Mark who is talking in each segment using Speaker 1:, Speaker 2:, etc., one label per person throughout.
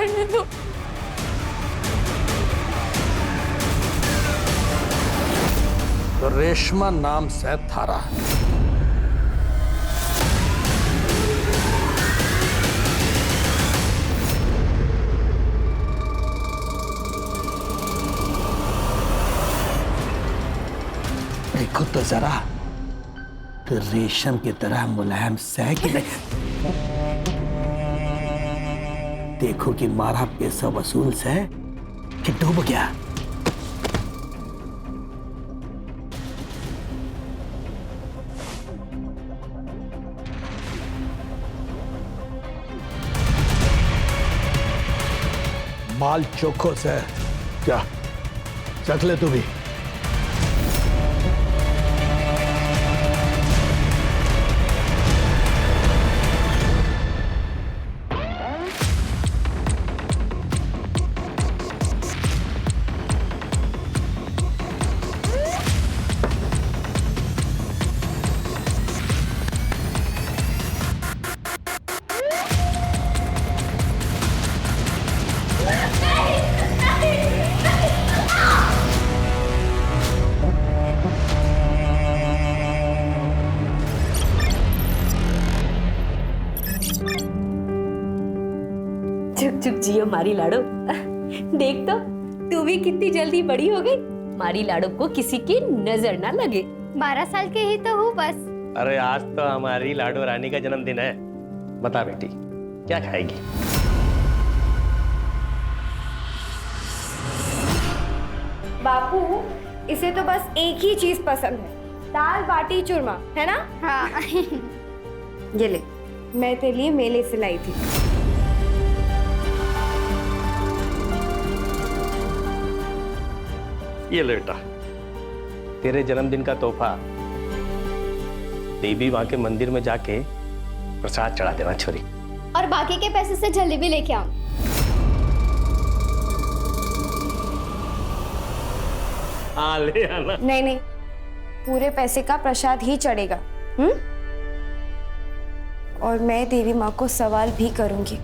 Speaker 1: करने दो।
Speaker 2: तो रेशमा नाम से थारा देखो तो जरा, तो रेशम की तरह मुलायम सह कि नहीं। देखो कि मारा पैसा वसूल से कि डूब गया। माल चोखो से क्या चख ले तू भी।
Speaker 1: चुप चुप जियो मारी लाडो। देख तो तू भी कितनी जल्दी बड़ी हो गई। मारी लाडो को किसी की नजर ना लगे।
Speaker 3: 12 साल के ही तो हूँ बस।
Speaker 4: अरे आज तो हमारी लाडो रानी का जन्मदिन है। बता बेटी क्या खाएगी?
Speaker 3: बापू, इसे तो बस एक ही चीज पसंद है, दाल बाटी चूरमा, है ना? हाँ। ये ले, मैं तेरे लिए मेले से लाई थी।
Speaker 4: ये ले बेटा, तेरे जन्मदिन का तोहफा। देवी माँ के मंदिर में जाके प्रसाद चढ़ा देना छोरी।
Speaker 3: और बाकी के पैसे से जलेबी लेके आओ।
Speaker 4: हाँ ले आना।
Speaker 3: नहीं नहीं, पूरे पैसे का प्रसाद ही चढ़ेगा। और मैं देवी माँ को सवाल भी करूंगी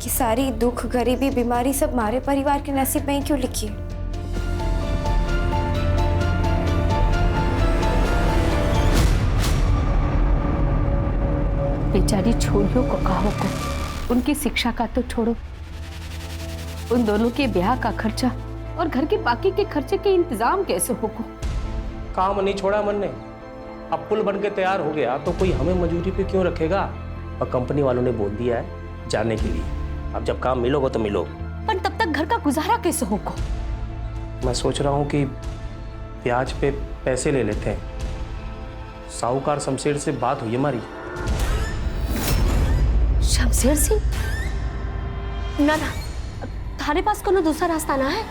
Speaker 3: कि सारी दुख, गरीबी, बीमारी सब हमारे परिवार के नसीब में ही क्यों लिखी है।
Speaker 1: बेचारी छोरियों को कहो को, उनकी शिक्षा का तो छोड़ो, उन दोनों के ब्याह का खर्चा और घर के बाकी के खर्चे के इंतजाम कैसे होगा?
Speaker 4: काम नहीं छोड़ा मन ने। अब पुल बन के तैयार हो गया तो कोई हमें मजदूरी पे क्यों रखेगा? और कंपनी वालों ने बोल दिया है जाने के लिए। अब जब काम मिलोगे तो मिलो।
Speaker 1: पर तब तक घर का गुजारा कैसे होगा?
Speaker 4: मैं सोच रहा हूँ कि ब्याज पे पैसे ले लेते हैं। साहूकार शमशेर से बात हुई हमारी।
Speaker 1: शमशेर सिंह? ना ना, थारे पास कोनो दूसरा रास्ता ना है?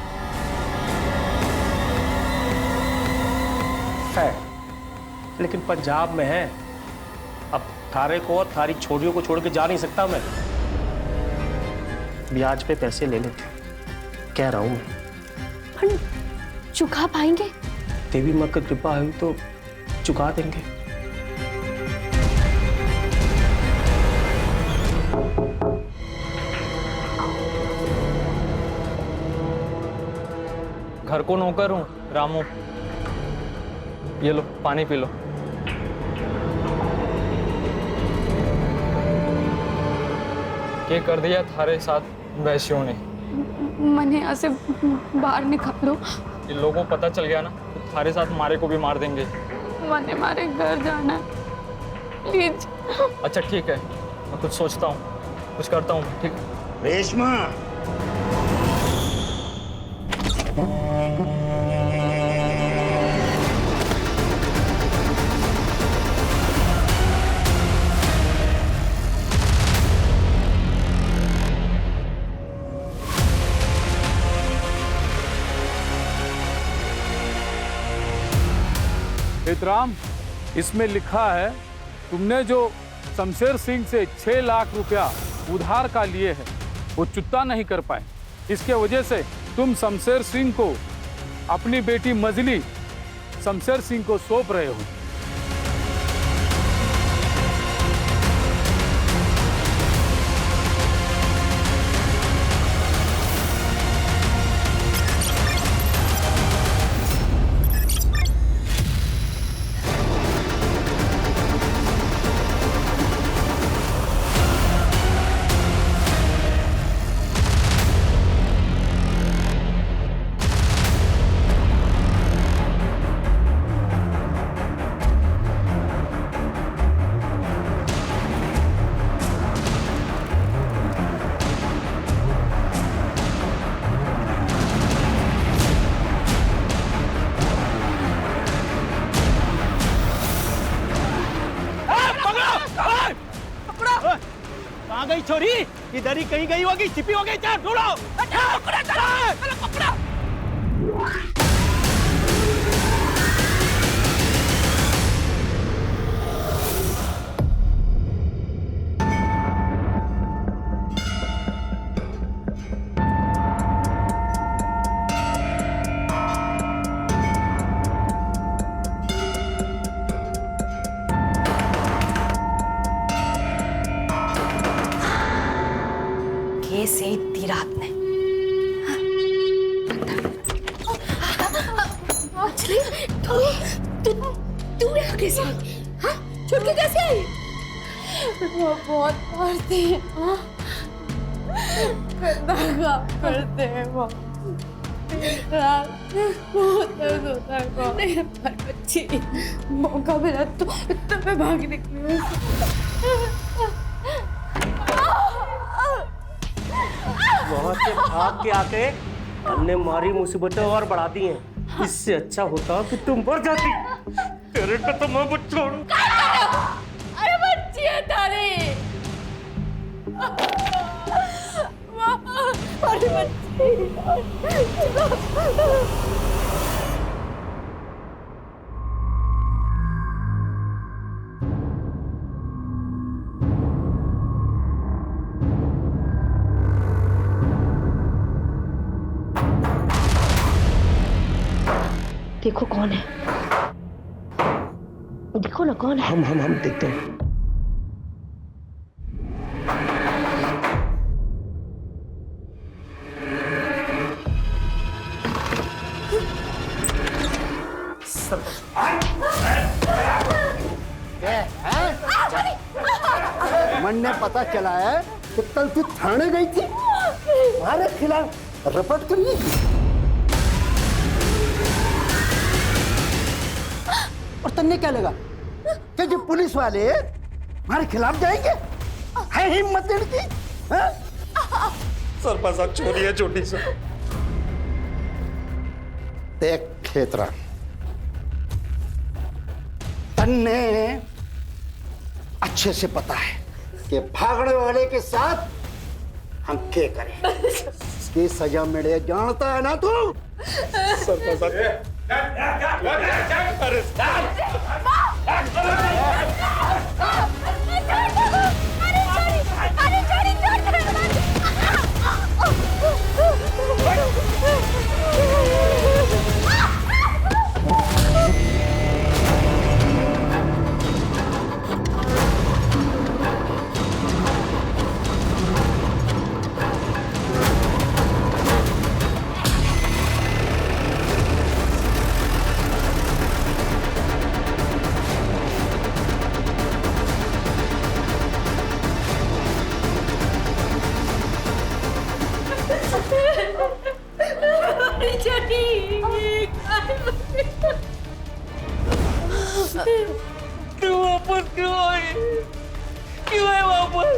Speaker 4: है, लेकिन पंजाब में है। अब थारे को और थारी छोरियों को छोड़ के जा नहीं सकता मैं। ब्याज पे पैसे ले लेते कह रहा हूं मैं।
Speaker 1: पर चुका पाएंगे?
Speaker 4: देवी माँ की कृपा हुई तो चुका देंगे।
Speaker 5: घर को नौकर हूँ रामू। ये लो पानी पी लो। क्या कर दिया थारे साथ वैश्यों ने?
Speaker 6: मैंने यहाँ से बाहर निकालो।
Speaker 5: इन लोगों को पता चल गया ना तो थारे साथ मारे को भी मार देंगे।
Speaker 6: मैंने हमारे घर जाना है, प्लीज।
Speaker 5: अच्छा ठीक है, मैं कुछ सोचता हूँ, कुछ करता हूँ। ठीक
Speaker 2: रेशमा,
Speaker 7: राम, इसमें लिखा है तुमने जो शमशेर सिंह से 6 लाख रुपया उधार का लिए है वो चुकता नहीं कर पाए। इसके वजह से तुम शमशेर सिंह को अपनी बेटी मजली शमशेर सिंह को सौंप रहे हो।
Speaker 8: छोरी, इधर ही कहीं गई होगी, छिपी हो गई, चल ढूंढो। पकड़ो, चलो पकड़ो।
Speaker 3: से इतनी रात में तू यहाँ कैसे आई? हाँ, छुट के कैसे आई?
Speaker 6: वो बहुत मारते हैं, गंदा करते हैं वो। रात बहुत दर्द होता है। नहीं पर बच्ची, मौका मिला तो मैं भाग निकली।
Speaker 4: वहां से भाग के आके हमने मारी मुसीबतें और बढ़ा दी हैं। इससे अच्छा होता कि तुम मर जाती। तेरे को तो मैं मत छोड़ू।
Speaker 6: अरे बच्ची है तारी, अरे बच्ची।
Speaker 3: देखो कौन है, देखो ना कौन है।
Speaker 4: हम देखते हैं।
Speaker 9: मन ने पता चला है कि कल तू थाने गई थी, हमारे खिलाफ रपट करी थी और तन्ने क्या लगा कि जो पुलिस वाले हमारे खिलाफ जाएंगे? है हिम्मत इनकी?
Speaker 8: सरपंच साहब छोरी है छोटी सी।
Speaker 9: देख खेतरा, तन्ने अच्छे से पता है कि भागने वाले के साथ हम क्या करें। इसकी सजा मिले जानता है ना तू?
Speaker 8: सरपंच साहब क्यों वापस क्यों आई? क्यों है वापस?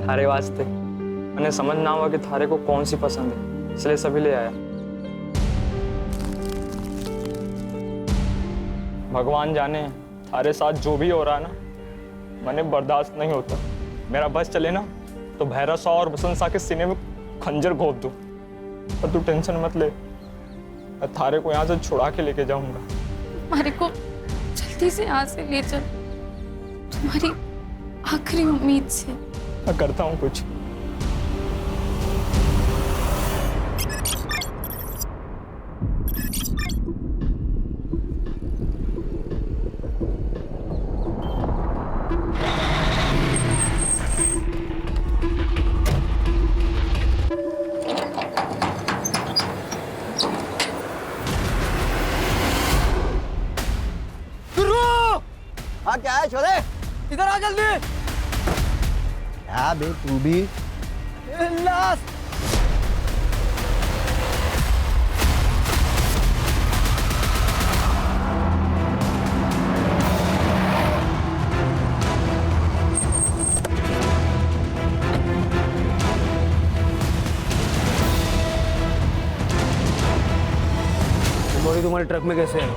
Speaker 5: थारे वास्ते मैंने समझ ना हुआ कि थारे को कौन सी पसंद है, इसलिए सभी ले आया। भगवान जाने थारे साथ जो भी हो रहा है ना, मैंने बर्दाश्त नहीं होता। मेरा बस चले ना तो भैरव सा और बसंत सा के सीने में खंजर घोंप दूं। पर तू टेंशन मत ले, मैं थारे को यहाँ से छुड़ा के लेके जाऊंगा।
Speaker 6: हमारे को जल्दी से यहाँ से ले चल, तुम्हारी आखिरी उम्मीद से।
Speaker 5: मैं करता हूँ कुछ।
Speaker 9: हाँ क्या है छोरे, इधर आ जल्दी। क्या बे तू भी
Speaker 2: लास्ट
Speaker 4: बोरी तुम्हारे ट्रक में कैसे है?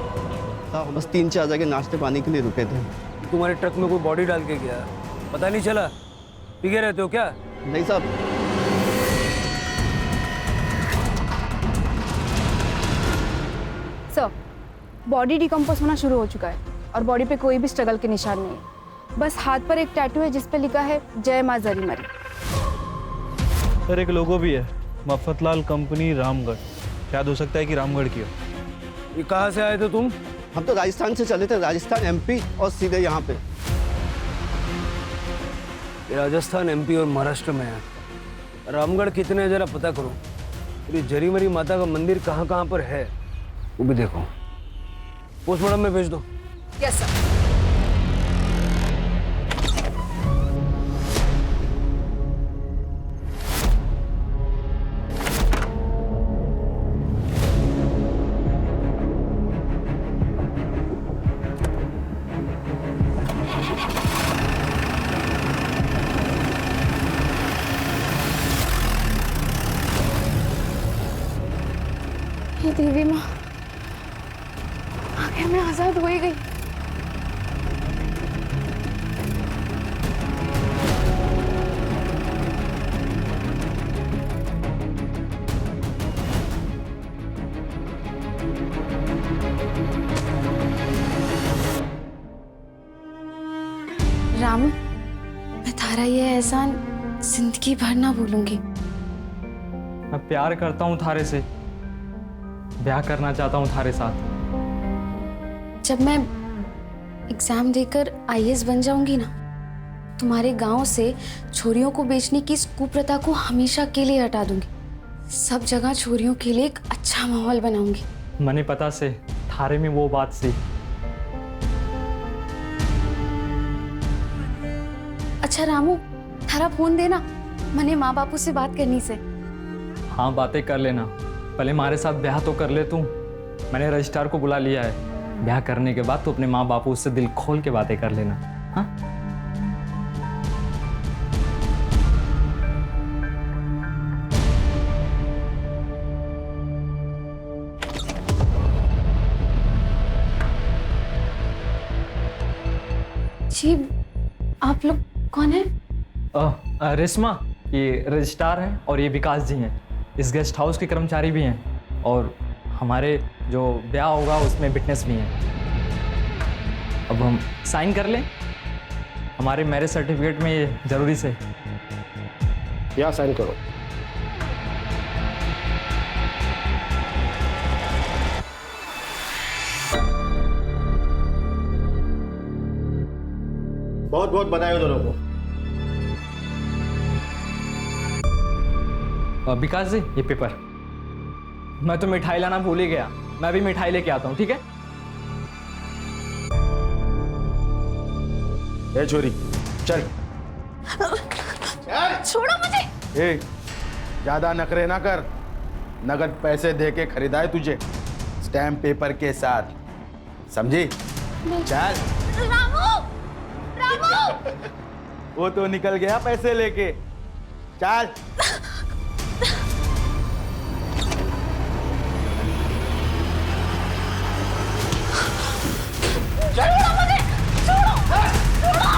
Speaker 8: साहब बस 3-4 जगह नाश्ते पानी के लिए रुके थे।
Speaker 4: तुम्हारे ट्रक में कोई बॉडी डाल के गया? पता नहीं चला? पी के रहते हो क्या?
Speaker 8: नहीं साहब।
Speaker 3: सर, बॉडी डिकम्पोज होना शुरू हो चुका है और बॉडी पे कोई भी स्ट्रगल के निशान नहीं है। बस हाथ पर एक टैटू है जिस पे लिखा है जय मां जरी मरी।
Speaker 10: सर एक लोगो भी है, मफतलाल कंपनी रामगढ़। शायद हो सकता है कि रामगढ़ की हो।
Speaker 4: ये कहाँ से आए थे तुम?
Speaker 8: हम तो राजस्थान से चले थे, राजस्थान MP और सीधे यहाँ पे।
Speaker 4: ये राजस्थान MP और महाराष्ट्र में है। रामगढ़ कितने है जरा पता करो। ये जरी मरी माता का मंदिर कहाँ कहाँ पर है वो भी देखो। पोस्टमार्टम में भेज दो।
Speaker 1: Yes sir.
Speaker 6: ये देवी माँ, आखिर मैं आजाद हो ही गई। रामू, मैं थारा ये एहसान जिंदगी भर ना भूलूंगी।
Speaker 5: मैं प्यार करता हूँ थारे से, ब्याह करना चाहता हूँ थारे साथ।
Speaker 6: जब मैं एग्जाम देकर IAS बन जाऊंगी ना, तुम्हारे गांव से छोरियों को बेचने की इस कुप्रथा को हमेशा के लिए हटा दूंगी। सब जगह छोरियों के लिए एक अच्छा माहौल बनाऊंगी।
Speaker 5: मने पता से थारे में वो बात सी।
Speaker 6: अच्छा रामू, थारा फोन देना, मने माँ बापू से बात करनी से।
Speaker 5: हाँ बातें कर लेना, पहले हमारे साथ ब्याह तो कर ले तू। मैंने रजिस्ट्रार को बुला लिया है। ब्याह करने के बाद तो अपने माँ बापू से दिल खोल के बातें कर लेना। हाँ
Speaker 6: जी, आप लोग कौन है?
Speaker 5: रेशमा, ये रजिस्ट्रार हैं और ये विकास जी हैं। इस गेस्ट हाउस के कर्मचारी भी हैं और हमारे जो ब्याह होगा उसमें विटनेस भी हैं। अब हम साइन कर लें? हमारे मैरिज सर्टिफिकेट में ये जरूरी से।
Speaker 4: यहाँ साइन करो।
Speaker 8: बहुत बहुत बधाई हो दोनों को।
Speaker 5: विकास जी, ये पेपर। मैं तो मिठाई लाना भूल ही गया। मैं भी मिठाई लेके आता हूँ, ठीक है?
Speaker 8: ए छोरी, चल।
Speaker 6: छोड़ो मुझे।
Speaker 8: ए, ज्यादा नखरे ना कर। नगद पैसे दे के खरीदा है तुझे, स्टैम्प पेपर के साथ, समझी? चल।
Speaker 6: रामू, रामू।
Speaker 8: वो तो निकल गया पैसे लेके। चल।
Speaker 6: छोड़ो मुझे, छोड़ो, छोड़ो।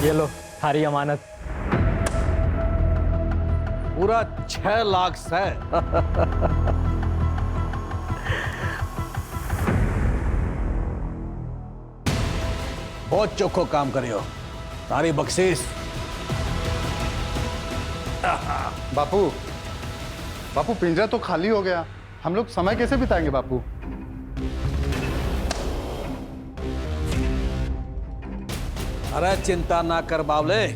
Speaker 5: ये लो थारी अमानत।
Speaker 2: पूरा 6 लाख से। बहुत चोखो काम करे हो। तारी बख्शीश।
Speaker 11: बापू, बापू पिंजरा तो खाली हो गया, हम लोग समय कैसे बिताएंगे बापू?
Speaker 2: अरे चिंता ना कर बावले,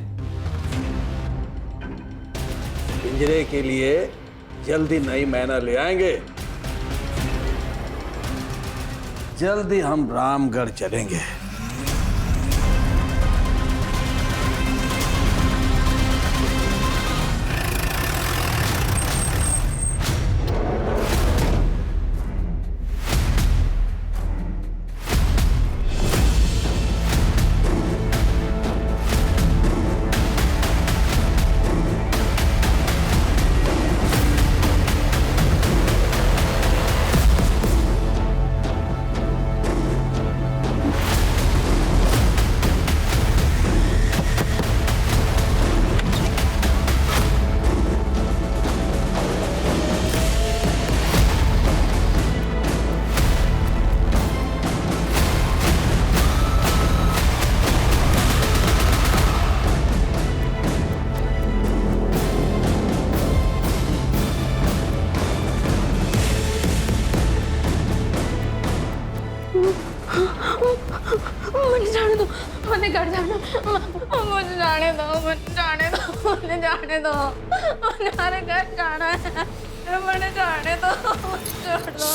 Speaker 2: पिंजरे के लिए जल्दी नई मैना ले आएंगे। जल्दी हम रामगढ़ चलेंगे।
Speaker 6: मुझे जाने दो, मुझे घर जाना, मुझे जाने दो, मुझे जाने दो, मुझे जाने दो, मुझे हमारे घर जाना है, मुझे जाने दो, मुझे छोड़ दो।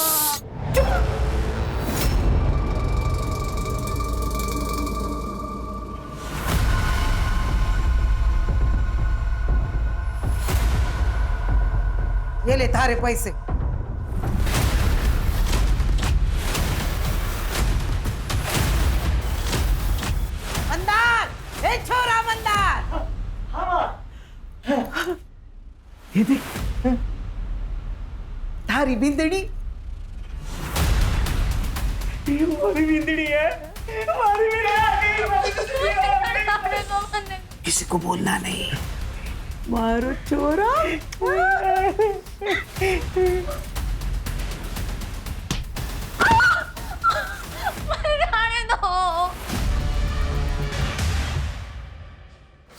Speaker 12: ये ले थारे पैसे। मंदार, ए छोरा मंदार। ये देख, थारी बिंदड़ी।
Speaker 5: हमारी बिंदड़ी है, हमारी
Speaker 12: किसी को बोलना नहीं। मारो छोरा।
Speaker 6: जाने दो।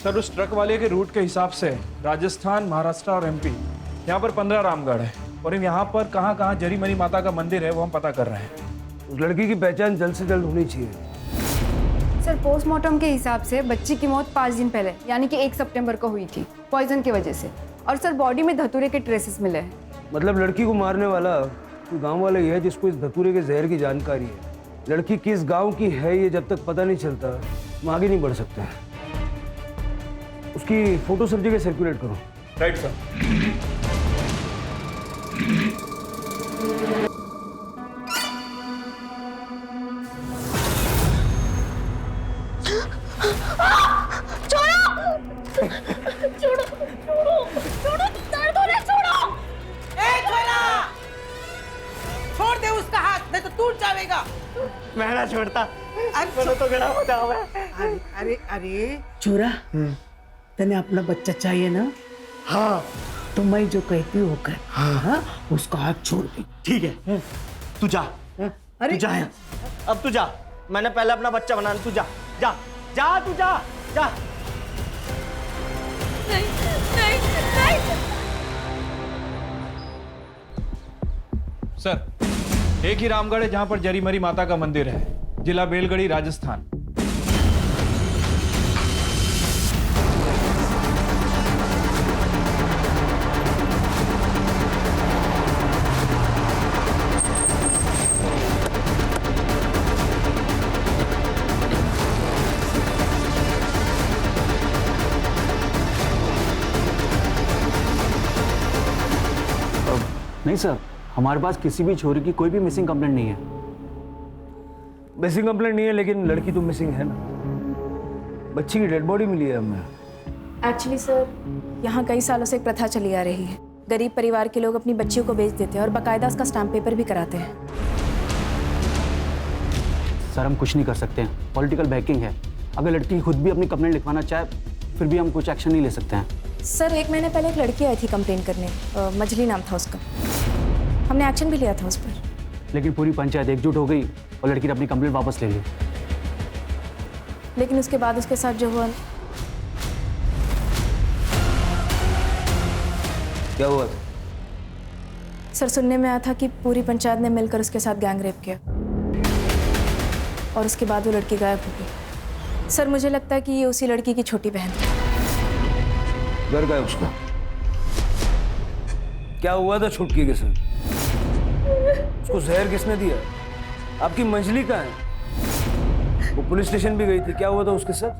Speaker 10: सर उस ट्रक वाले के रूट के हिसाब से राजस्थान, महाराष्ट्र और एमपी, यहाँ पर 15 रामगढ़ है और यहाँ पर कहाँ कहाँ जरी मरी माता का मंदिर है वो हम पता कर रहे हैं।
Speaker 4: उस लड़की की पहचान जल्द से जल्द होनी चाहिए।
Speaker 3: सर पोस्टमार्टम के हिसाब से बच्ची की मौत 5 दिन पहले यानी कि 1 सितंबर को हुई थी, पॉइजन की वजह से। और सर बॉडी में धतूरे के ट्रेसेस मिले हैं।
Speaker 4: मतलब लड़की को मारने वाला कोई गांव वाला ही है जिसको इस धतूरे के जहर की जानकारी है। लड़की किस गांव की है ये जब तक पता नहीं चलता हम आगे नहीं बढ़ सकते। उसकी फोटो सब जगह सर्कुलेट करो।
Speaker 10: Right sir.
Speaker 12: छोड़ दे उसका हाथ, नहीं तो टूट जाएगा।
Speaker 5: मैं ना छोड़ता,
Speaker 12: अरे
Speaker 5: तो गड़ा होता हुआ।
Speaker 12: अरे अरे अरे छोरा, तने अपना बच्चा चाहिए ना?
Speaker 5: हाँ
Speaker 12: तो मैं जो कहती हूँ कर। हाँ, उसका हाथ छोड़ दे।
Speaker 5: ठीक है, तू जा।
Speaker 12: अरे
Speaker 5: तू जा यहाँ। अब तू जा, मैंने पहले अपना बच्चा बनाना। तू जा जा जा, तू जा जा।
Speaker 6: नहीं, नहीं, नहीं।
Speaker 10: सर एक ही रामगढ़ है जहाँ पर जरी मरी माता का मंदिर है, जिला बेलगढ़ी, राजस्थान।
Speaker 13: नहीं सर, हमारे पास किसी भी छोरी की कोई भी मिसिंग कंप्लेंट नहीं है।
Speaker 4: मिसिंग कंप्लेंट नहीं है लेकिन लड़की तो मिसिंग है ना। बच्ची की डेड बॉडी मिली है हमें।
Speaker 6: एक्चुअली सर यहाँ कई सालों से एक प्रथा चली आ रही है। गरीब परिवार के लोग अपनी बच्चियों को बेच देते हैं और बाकायदा उसका स्टैम्प पेपर भी कराते हैं।
Speaker 13: सर हम कुछ नहीं कर सकते हैं, पॉलिटिकल बैकिंग है। अगर लड़की खुद भी अपनी कंप्लेंट लिखवाना चाहे फिर भी हम कुछ एक्शन नहीं ले सकते हैं।
Speaker 6: सर 1 महीने पहले एक लड़की आई थी कंप्लेन करने, मजली नाम था उसका। हमने एक्शन भी लिया था उस पर।
Speaker 13: लेकिन पूरी पंचायत एकजुट हो गई और लड़की ने अपनी कंप्लेंट वापस ले ली।
Speaker 6: लेकिन उसके बाद उसके साथ जो हुआ।
Speaker 4: क्या हुआ?
Speaker 6: सर सुनने में आया था कि पूरी पंचायत ने मिलकर उसके साथ गैंग रेप किया और उसके बाद वो लड़की गायब हो गई। सर मुझे लगता है कि ये उसी लड़की की छोटी बहन है।
Speaker 4: घर का है उसका? क्या हुआ था छुटकी के साथ? उसको जहर किसने दिया? आपकी मंजली कहाँ है? वो पुलिस स्टेशन भी गई थी, क्या हुआ था उसके साथ?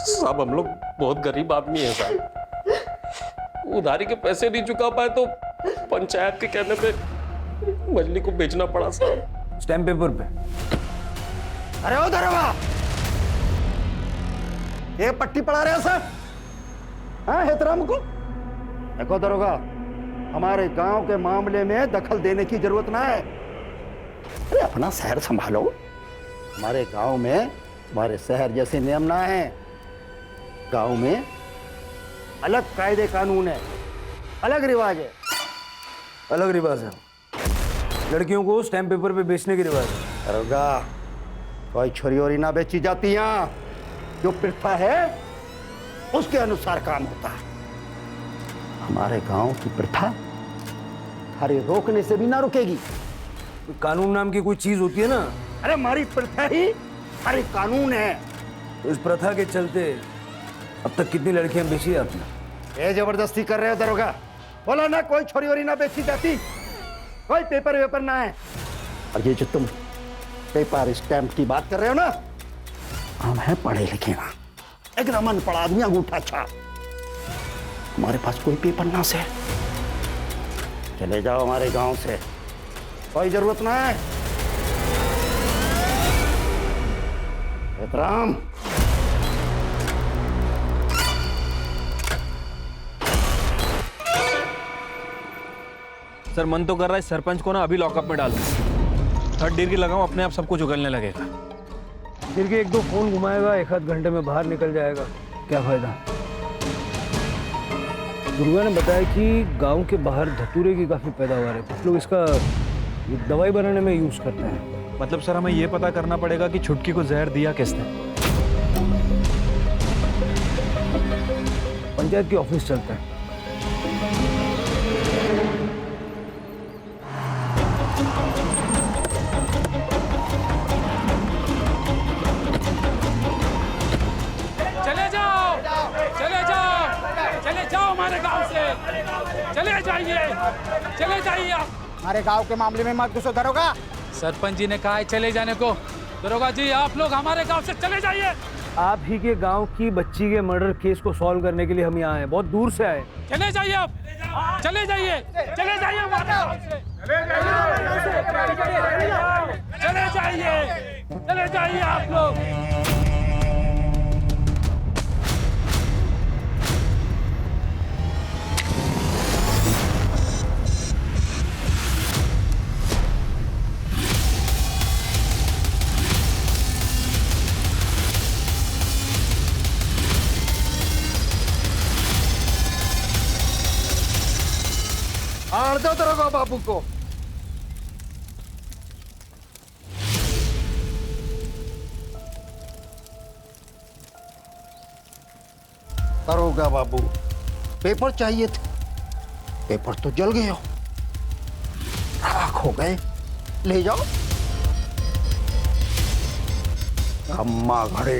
Speaker 14: साहब हम लोग बहुत गरीब आदमी हैं साहब, उधारी के पैसे नहीं चुका पाए तो पंचायत के कहने पे मछली को बेचना पड़ा साहब।
Speaker 4: स्टैम्प पेपर पे।
Speaker 9: अरे ओ दरोगा, ये पट्टी पढ़ा रहे हो सर? हाँ हेतराम को देखो दरोगा, हमारे गांव के मामले में दखल देने की जरूरत ना है। अरे अपना शहर संभालो। हमारे गांव में हमारे शहर जैसे नियम ना है। गांव में अलग कायदे कानून है, अलग रिवाज है।
Speaker 4: अलग रिवाज है? लड़कियों को स्टैम्प पेपर पे बेचने की रिवाज है?
Speaker 9: दरोगा, कोई छोरी ओरी ना बेची जाती यहाँ। जो प्रथा है उसके अनुसार काम होता है। हमारे गांव की प्रथा हरे रोकने से भी ना रुकेगी।
Speaker 4: कानून नाम की कोई चीज होती है ना?
Speaker 9: अरे हमारी प्रथा ही हमारी कानून है।
Speaker 4: तो इस प्रथा के चलते अब तक कितनी लड़कियां बेची है आपने?
Speaker 9: ये जबरदस्ती कर रहे हो दरोगा? बोला ना कोई छोरी ओरी ना बेची जाती, कोई पेपर वेपर ना है। और ये जो तुम पेपर स्टैम्प की बात कर रहे हो ना, हम हैं पढ़े लिखे ना, एकदम अनपढ़ आदमी, अंगूठा छाप। हमारे पास कोई पेपर ना से। चले जाओ हमारे गांव से, कोई जरूरत ना है। एहतराम।
Speaker 10: सर मन तो कर रहा है सरपंच को ना अभी लॉकअप में डालो। थर्ड डिग्री लगाऊं, अपने आप सब कुछ उगलने लगेगा।
Speaker 4: फिर के एक दो फोन घुमाएगा, एक आध घंटे में बाहर निकल जाएगा, क्या फायदा? दुर्गा ने बताया कि गांव के बाहर धतूरे की काफी पैदावार है, कुछ लोग इसका दवाई बनाने में यूज करते हैं।
Speaker 10: मतलब सर हमें ये पता करना पड़ेगा कि छुटकी को जहर दिया किसने।
Speaker 4: पंचायत की ऑफिस चलता है।
Speaker 7: चले जाओ, चले जाओ, चले जाओ हमारे गांव से, चले जाइए, चले जाइए आप।
Speaker 15: हमारे गांव के मामले में मत घुसो दरोगा।
Speaker 7: सरपंच जी ने कहा है चले जाने को। दरोगा जी आप लोग हमारे गांव से चले जाइए।
Speaker 4: आप ही के गांव की बच्ची के मर्डर केस को सॉल्व करने के लिए हम यहाँ आए, बहुत दूर से आए।
Speaker 7: चले जाइए आप, चले जाइए, चले जाइए हमारे गांव से, चले जाइए, चले जाइए आप लोग।
Speaker 9: आड़ दो दरोगा बाबू को। दरोगा बाबू, पेपर चाहिए थे, पेपर तो जल गए हो, राख हो गए, ले जाओ। अम्मा घड़े।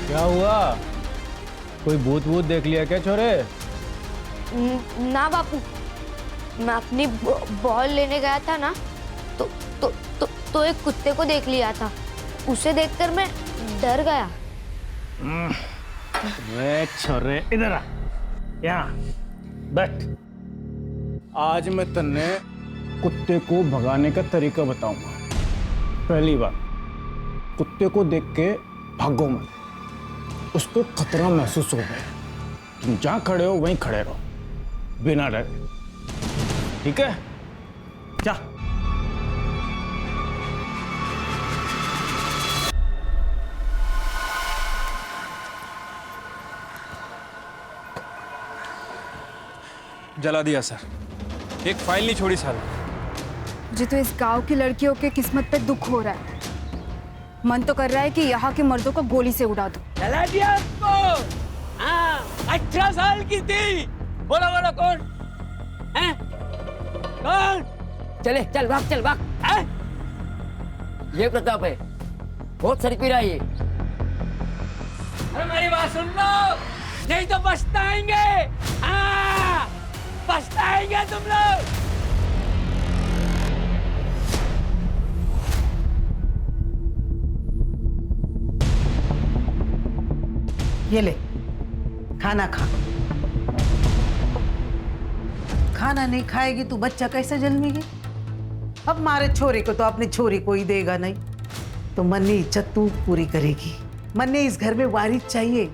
Speaker 10: क्या हुआ? कोई भूत वूत देख लिया क्या छोरे?
Speaker 3: ना बापू, मैं अपनी बॉल लेने गया था ना, तो एक कुत्ते को देख लिया था। उसे देखकर मैं डर गया।
Speaker 10: वे छोरे इधर आ, यहाँ बैठ। आज मैं तन्ने कुत्ते को भगाने का तरीका बताऊंगा। पहली बात, कुत्ते को देख के भागो मत, उसको खतरा महसूस हो गया। तुम जहां खड़े हो वहीं खड़े रहो, बिना डरे, ठीक है? जा। जला दिया सर।
Speaker 5: एक फाइल नहीं छोड़ी साला।
Speaker 3: मुझे तो इस गांव की लड़कियों के किस्मत पे दुख हो रहा है। मन तो कर रहा है कि यहाँ के मर्दों को गोली से उड़ा दूं।
Speaker 16: चला दिया उसको। हाँ, 18 साल की थी। बोलो बोलो कौन है? कौन? चले चल भाग है? ये प्रताप है, बहुत सर पी रहा है ये। अरे मेरी बात सुन लो, नहीं तो पछताएंगे। हाँ, पछताएंगे तुम लोग।
Speaker 12: ये ले, खाना खा। खाना नहीं खाएगी तो बच्चा कैसे जन्मेगी? अब मारे छोरे को तो अपनी छोरी को ही देगा नहीं, तो मन्नी इज्जत तू पूरी करेगी। मन्नी इस घर में वारिस चाहिए,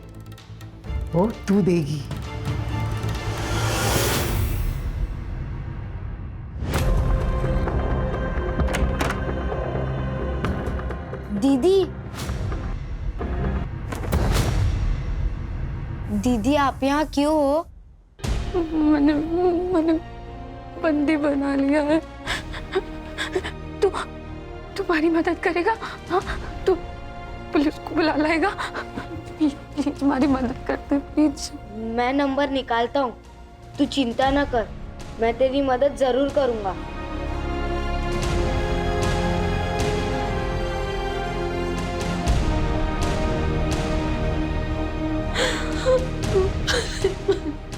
Speaker 12: वो तू देगी।
Speaker 6: दीदी, दीदी आप यहाँ क्यों हो?
Speaker 17: मैंने बंदी बना लिया है। तू तुम्हारी मदद करेगा? हाँ, तू पुलिस को बुला लाएगा? प्लीज तुम्हारी मदद करते प्लीज।
Speaker 6: मैं नंबर निकालता हूँ, तू चिंता ना कर, मैं तेरी मदद जरूर करूँगा।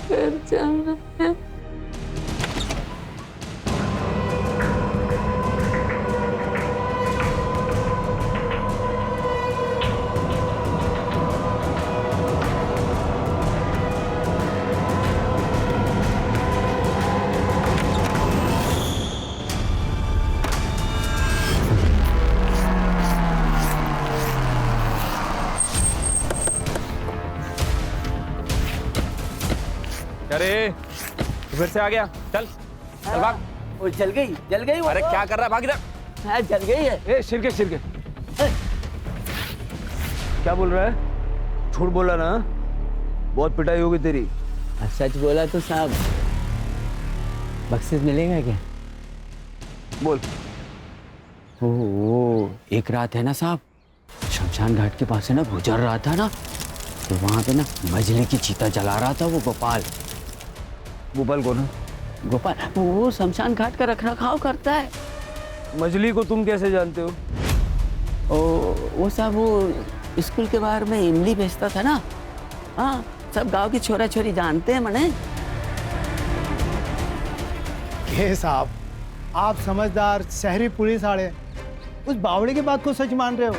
Speaker 17: घर जाना है।
Speaker 5: अरे फिर से आ गया, चल चल भाग।
Speaker 16: वो जल गई वो।
Speaker 5: अरे क्या कर रहा है, भाग इधर।
Speaker 16: हाँ, जल गई है।
Speaker 4: ए शिरके क्या बोल रहा है? झूठ बोला ना, बहुत पिटाई होगी तेरी।
Speaker 16: सच बोला तो साहब बख्शिश मिलेगा क्या?
Speaker 4: बोल।
Speaker 16: वो एक रात है ना साहब, शमशान घाट के पास है ना, गुजर रहा था ना, तो वहां पे ना मजले की चीता जला रहा था वो गोपाल।
Speaker 4: गोपाल कौन है?
Speaker 16: गोपाल वो शमशान घाट का रखरखाव करता है।
Speaker 4: मजली को तुम कैसे जानते हो?
Speaker 16: वो साहब वो स्कूल के बाहर में इमली बेचता था ना। हाँ, सब गांव की छोरा छोरी जानते हैं मने।
Speaker 15: ये साहब, आप समझदार शहरी पुलिस वाले उस बावड़ी की बात को सच मान रहे हो?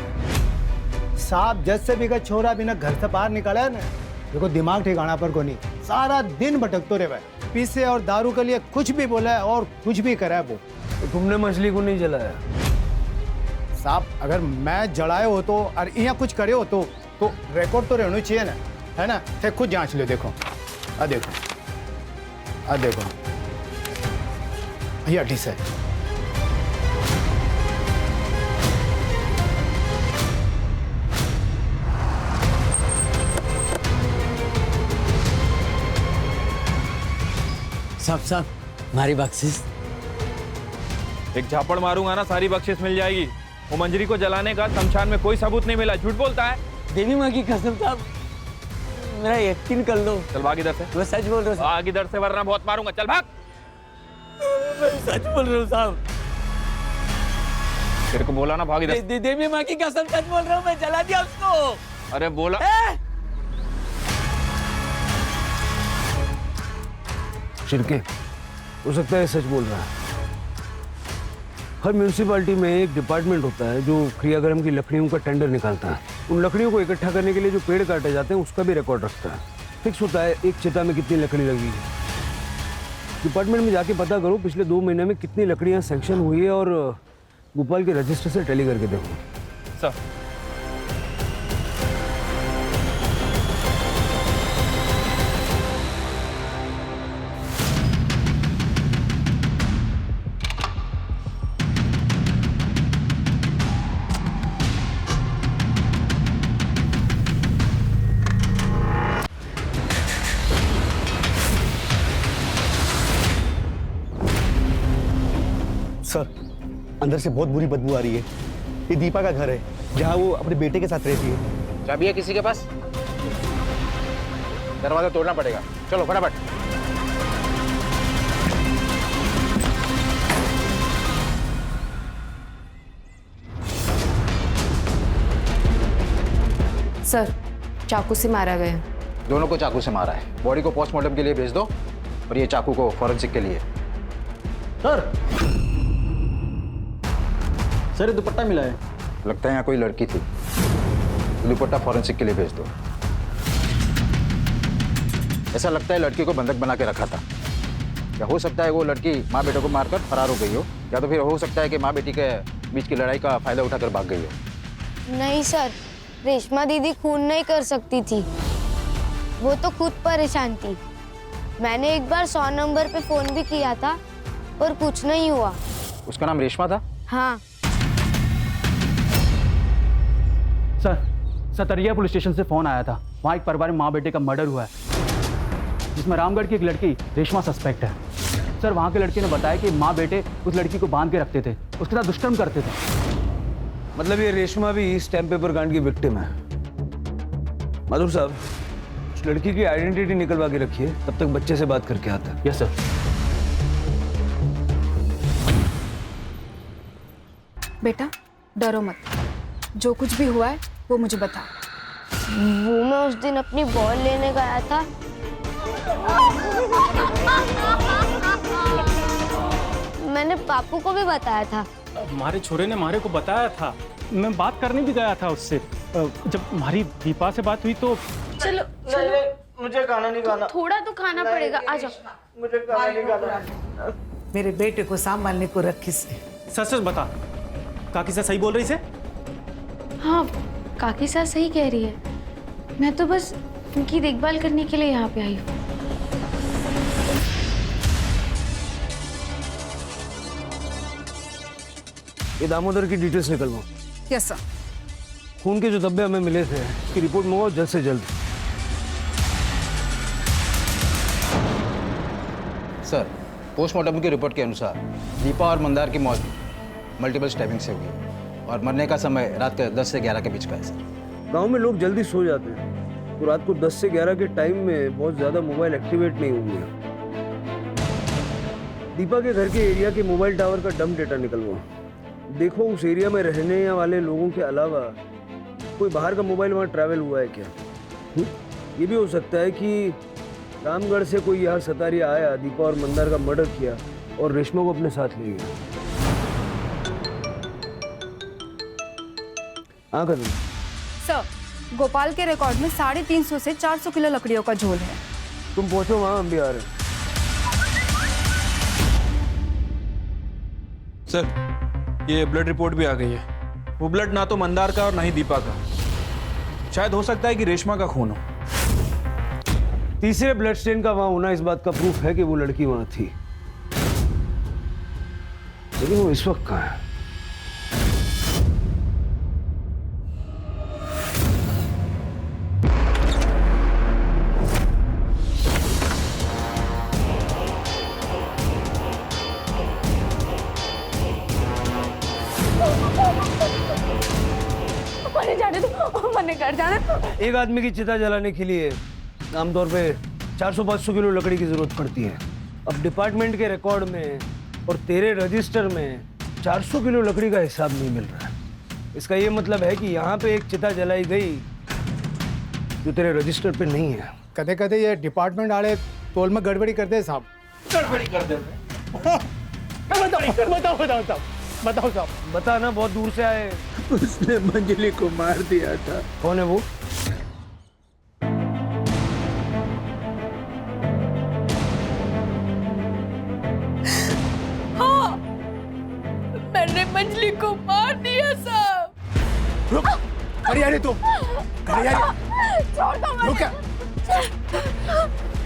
Speaker 15: साहब जज से भी का छोरा बिना घर से बाहर निकला है ना, देखो दिमाग ठिकाना पर को नहीं, सारा दिन भटकते रहे भाई। पीसे और दारू के लिए कुछ भी बोला है और कुछ भी करा है वो।
Speaker 4: तो तुमने मछली को नहीं जलाया?
Speaker 15: साहब अगर मैं जलाए हो तो और यहाँ कुछ करे हो तो रिकॉर्ड तो रहना चाहिए ना, है ना? थे खुद जांच लो, देखो देखो देखो ये अट्ठी से
Speaker 16: सब हमारी बख्शिश।
Speaker 5: एक झापड़ मारूंगा ना, सारी बख्शिश मिल जाएगी। वो मंजरी को जलाने का शमशान में कोई सबूत नहीं मिला, झूठ बोलता है।
Speaker 16: देवी माँ की कसम साहब, मेरा यकीन कर लो।
Speaker 5: चल भाग इधर से।
Speaker 16: मैं सच बोल रहा हूँ।
Speaker 5: भाग इधर से वरना बहुत मारूंगा, चल भाग।
Speaker 16: मैं सच बोल रहा हूँ साहब।
Speaker 5: तेरे को बोला ना भाग इधर।
Speaker 16: देवी माँ की कसम सच बोल रहा हूँ, मैं जला दिया उसको।
Speaker 5: अरे बोला।
Speaker 4: शिरके, हो सकता है सच बोल रहा है। हर म्यूनिसिपैलिटी में एक डिपार्टमेंट होता है जो क्रियाक्रम की लकड़ियों का टेंडर निकालता है। उन लकड़ियों को इकट्ठा करने के लिए जो पेड़ काटे जाते हैं उसका भी रिकॉर्ड रखता है। फिक्स होता है एक चिता में कितनी लकड़ी लगी है। डिपार्टमेंट में जाके पता करो पिछले 2 महीने में कितनी लकड़ियां सैंक्शन हुई है और भोपाल के रजिस्टर से टैली करके देखो।
Speaker 5: सर
Speaker 13: सर, अंदर से बहुत बुरी बदबू आ रही है। ये दीपा का घर है, जहाँ वो अपने बेटे के साथ रहती है।
Speaker 8: चाबी है किसी के पास? दरवाजा तोड़ना पड़ेगा, चलो फटाफट।
Speaker 3: सर, चाकू से मारा गया।
Speaker 8: दोनों को चाकू से मारा है। बॉडी को पोस्टमार्टम के लिए भेज दो और ये चाकू को फॉरेंसिक के लिए।
Speaker 13: सर, दुपट्टा मिला है।
Speaker 8: लगता है यहाँ कोई लड़की थी। दुपट्टा फॉरेंसिक के लिए भेज दो। ऐसा लगता है लड़की को बंधक बना के रखा था। या हो सकता है वो लड़की माँ बेटे को मारकर फरार हो गई हो, या तो फिर हो सकता है कि माँ बेटी के बीच की लड़ाई का फायदा उठाकर भाग गई हो।
Speaker 18: नहीं सर, रेशमा दीदी खून नहीं कर सकती थी। वो तो खुद परेशान थी। मैंने एक बार 100 नंबर पे फोन भी किया था और कुछ नहीं हुआ।
Speaker 8: उसका नाम रेशमा था?
Speaker 18: हाँ।
Speaker 13: सर, सतरिया पुलिस स्टेशन से फोन आया था। वहाँ एक परिवार में माँ बेटे का मर्डर हुआ है, जिसमें रामगढ़ की एक लड़की रेशमा सस्पेक्ट है। सर, वहाँ के लड़के ने बताया कि माँ बेटे उस लड़की को बांध के रखते थे, उसके साथ दुष्कर्म करते थे।
Speaker 4: मतलब ये रेशमा भी स्टैम्प पेपर कांड की विक्टिम है। माधुर साहब, उस लड़की की आइडेंटिटी निकलवा के रखिए, तब तक बच्चे से बात करके आता है।
Speaker 13: Yes sir.
Speaker 6: बेटा डरो मत, जो कुछ भी हुआ है वो मुझे बता।
Speaker 18: वो मैं उस दिन अपनी बॉल लेने गया था। मैंने पापू को भी बताया था।
Speaker 10: हमारे छोरे ने हमारे को बताया था। मैं बात करने भी गया था उससे। जब हमारी दीपा से बात हुई तो
Speaker 6: चलो चलो,
Speaker 19: मुझे खाना नहीं खाना।
Speaker 6: थोड़ा तो खाना पड़ेगा, आ जाओ।
Speaker 19: मुझे खाना नहीं खाना।
Speaker 12: मेरे बेटे को संभालने को रखी से।
Speaker 10: सच सच बता, काकी साहब सही बोल रही से?
Speaker 6: हाँ, काकी साहब सही कह रही है। मैं तो बस उनकी देखभाल करने के लिए यहाँ पे आई हूँ।
Speaker 4: ये दामोदर की डिटेल्स निकलवाओ।
Speaker 12: Yes sir.
Speaker 4: खून के जो धब्बे हमें मिले थे, उसकी रिपोर्ट मंगवाओ जल्द से जल्द।
Speaker 8: सर, पोस्टमार्टम की रिपोर्ट के अनुसार दीपा और मंदार की मौत मल्टीपल स्टैबिंग से हुई और मरने का समय रात के 10 से 11 के बीच का है सर।
Speaker 4: गांव में लोग जल्दी सो जाते हैं, तो रात को 10 से 11 के टाइम में बहुत ज्यादा मोबाइल एक्टिवेट नहीं होंगे। दीपा के घर के एरिया के मोबाइल टावर का डंप डेटा निकलवाओ। देखो उस एरिया में रहने वाले लोगों के अलावा कोई बाहर का मोबाइल वहाँ ट्रैवल हुआ है क्या। ये भी हो सकता है कि रामगढ़ से कोई यहाँ सतारिया आया, दीपा और मंदार का मर्डर किया और रेशमा को अपने साथ ले गया। हाँ कर
Speaker 3: सर, गोपाल के रिकॉर्ड में 350 से 400 किलो लकड़ियों का झोल है।
Speaker 4: तुम पहुंचो वहाँ, हम भी आ रहे हैं।
Speaker 20: सर, ये ब्लड रिपोर्ट भी आ गई है। वो ब्लड ना तो मंदार का और ना ही दीपा का। शायद हो सकता है कि रेशमा का खून हो।
Speaker 4: तीसरे ब्लड स्टेन का वहां होना इस बात का प्रूफ है कि वो लड़की वहां थी, लेकिन वो इस वक्त कहाँ है?
Speaker 6: जाने दो, मने कर जाने।
Speaker 4: एक आदमी की चिता जलाने के लिए आमतौर पे 400-500 किलो लकड़ी की जरूरत पड़ती है। अब डिपार्टमेंट के रिकॉर्ड में और तेरे रजिस्टर में 400 किलो लकड़ी का हिसाब नहीं मिल रहा है। इसका ये मतलब है कि यहाँ पे एक चिता जलाई गई जो तेरे रजिस्टर पे नहीं है।
Speaker 15: कदे कदे ये डिपार्टमेंट वाले तोल में गड़बड़ी करते साहब।
Speaker 19: गड़बड़ी कर दे।
Speaker 15: बताओ साहब।
Speaker 4: बता ना, बहुत दूर से आए।
Speaker 19: उसने मंजली को मार दिया था।
Speaker 4: कौन है वो?
Speaker 17: हाँ, मैंने मंजली को मार दिया साहब।
Speaker 15: रुक, खड़ी आ रही तू। खड़ी आ रही।
Speaker 17: छोड़ दो मुझे।
Speaker 15: रुक।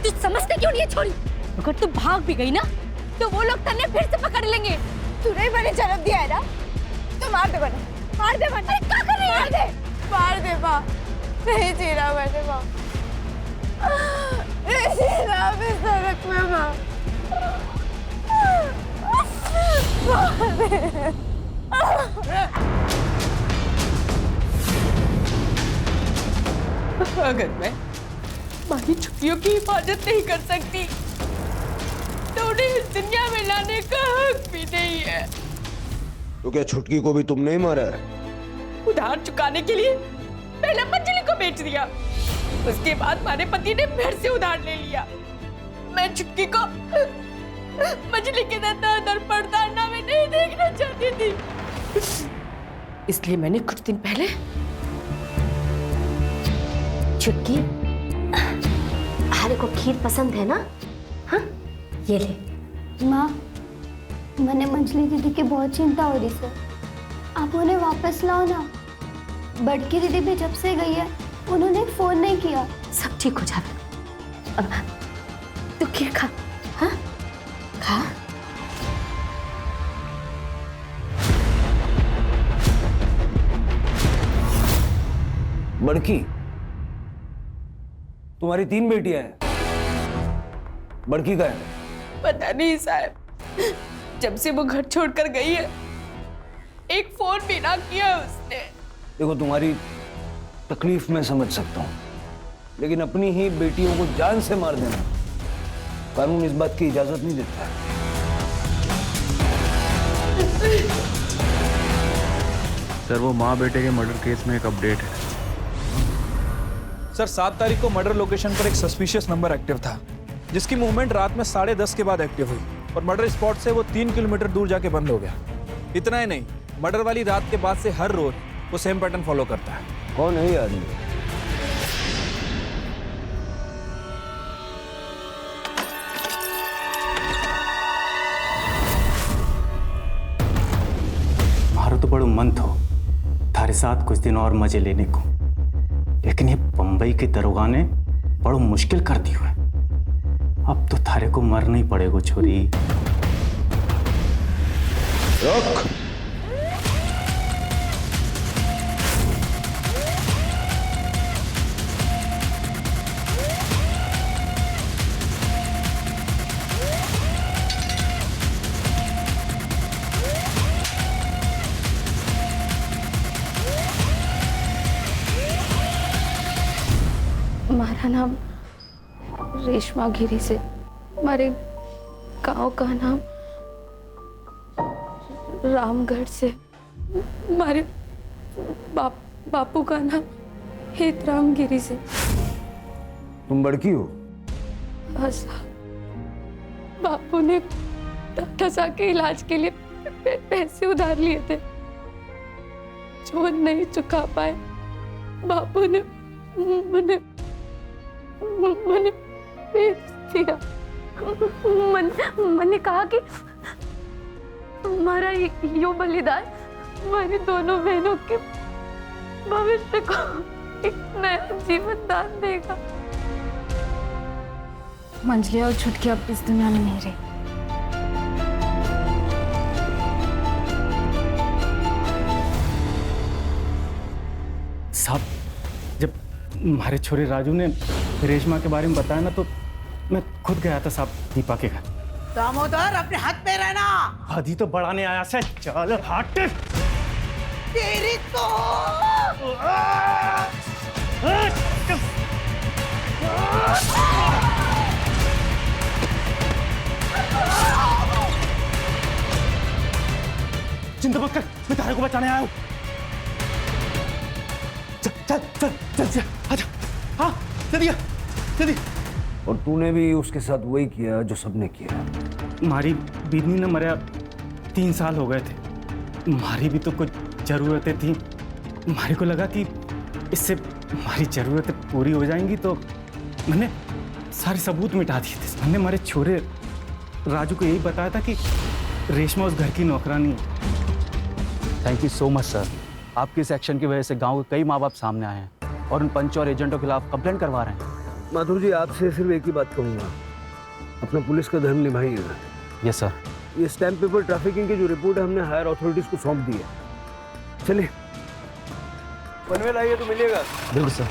Speaker 17: तू समझते क्यों नहीं है छोरी? अगर तू भाग भी गई ना, तो वो लोग तन्ने फिर से पकड़ लेंगे।
Speaker 3: तूने मैंने जन्म दिया है ना, तो मार दे बने, मार दे बने। क्या कर रही है? मार दे माँ, नहीं जी रहा मैंने माँ, नहीं जी रहा मैं सड़क में माँ।
Speaker 1: अगर मैं मारी छुट्टियों की हिफाजत नहीं कर सकती तो उन्हें इस दुनिया में लाने का हक भी नहीं है।
Speaker 4: तो क्या छुटकी को भी तुमने ही मारा है?
Speaker 1: उधार चुकाने के लिए पहले मंजली को बेच दिया, उसके बाद हमारे पति ने फिर से उधार ले लिया। मैं छुटकी को मंजली के दर पड़ताना में नहीं देखना चाहती थी, इसलिए मैंने कुछ दिन पहले
Speaker 21: छुटकी, हारे को खीर पसंद है ना? हाँ, ये ले।
Speaker 22: माँ, मैंने मंजली दीदी की बहुत चिंता हो रही है, आप उन्हें वापस लाओ ना। बड़की दीदी भी जब से गई है उन्होंने फोन नहीं किया।
Speaker 21: सब ठीक हो जाएगा। तू खीर खा। हाँ, खा।
Speaker 4: बड़की, तुम्हारी 3 बेटियां हैं, बड़की का है?
Speaker 1: पता नहीं साहब, जब से वो घर छोड़कर गई है एक फोन भी ना किया उसने।
Speaker 4: देखो, तुम्हारी तकलीफ मैं समझ सकता हूँ, लेकिन अपनी ही बेटियों को जान से मार देना कानून इस बात की इजाजत नहीं देता।
Speaker 20: सर, वो माँ बेटे के मर्डर केस में एक अपडेट है। सर, 7 तारीख को मर्डर लोकेशन पर एक सस्पिशियस नंबर एक्टिव था, जिसकी मूवमेंट रात में 10:30 के बाद एक्टिव हुई और मर्डर स्पॉट से वो 3 किलोमीटर दूर जाके बंद हो गया। इतना ही नहीं, मर्डर वाली रात के बाद से हर रोज वो सेम पैटर्न फॉलो करता है।
Speaker 4: कौन है ये आदमी?
Speaker 13: मारो तो बड़ो मन थो थारे साथ कुछ दिन और मजे लेने को, लेकिन ये बंबई के दरोगा ने बड़ो मुश्किल कर दी हुआ। अब तो थारे को मरना ही पड़ेगा छोरी।
Speaker 4: रुक।
Speaker 6: हमारा नाम रेशमा गिरी से, हमारे गांव का नाम रामगढ़ से, हमारे बापू का नाम हेतराम गिरी से।
Speaker 4: तुम बड़की हो?
Speaker 6: बापू ने टसा के इलाज के लिए पैसे उधार लिए थे, जो नहीं चुका पाए। बापू ने मैंने बेच दिया। मैंने कहा कि हमारा यो बलिदान हमारी दोनों बहनों के भविष्य को एक नया जीवन दान देगा।
Speaker 22: मंजली और छुटकी अब इस दुनिया में नहीं रही।
Speaker 13: साहब, जब हमारे छोरे राजू ने रेशमा के बारे में बताया ना, तो मैं खुद गया था साहब दीपा के घर।
Speaker 12: दामोदर, अपने हाथ पे रहना।
Speaker 13: हाथी तो बढ़ाने आया से, चल हट।
Speaker 12: तेरी तो
Speaker 13: चिंता मत कर, मैं तारे को बचाने आया हूँ। चल चल चल चल चल, आजा। हाँ, जल्दी जल्दी।
Speaker 4: और तूने भी उसके साथ वही किया जो सबने किया।
Speaker 13: हमारी बीनी ने मरा 3 साल हो गए थे। हमारी भी तो कुछ ज़रूरतें थी। हमारे को लगा कि इससे हमारी ज़रूरतें पूरी हो जाएंगी, तो मैंने सारे सबूत मिटा दिए थे। मैंने हमारे छोरे राजू को यही बताया था कि रेशमा उस घर की नौकरानी है। Thank you so much sir. आपके इस एक्शन की वजह से गांव के कई माँ बाप सामने आए हैं और उन पंच और एजेंटों के खिलाफ कंप्लेंट करवा रहे हैं।
Speaker 4: माधुर जी, आपसे सिर्फ एक ही बात कहूँगा, अपना पुलिस का धर्म निभाइएगा।
Speaker 13: Yes sir.
Speaker 4: ये स्टैम्प पेपर ट्रैफिकिंग की जो रिपोर्ट है हमने हायर अथॉरिटीज को सौंप दी है। चलिए, पनवेल आइए तो मिलिएगा।
Speaker 13: बिल्कुल सर।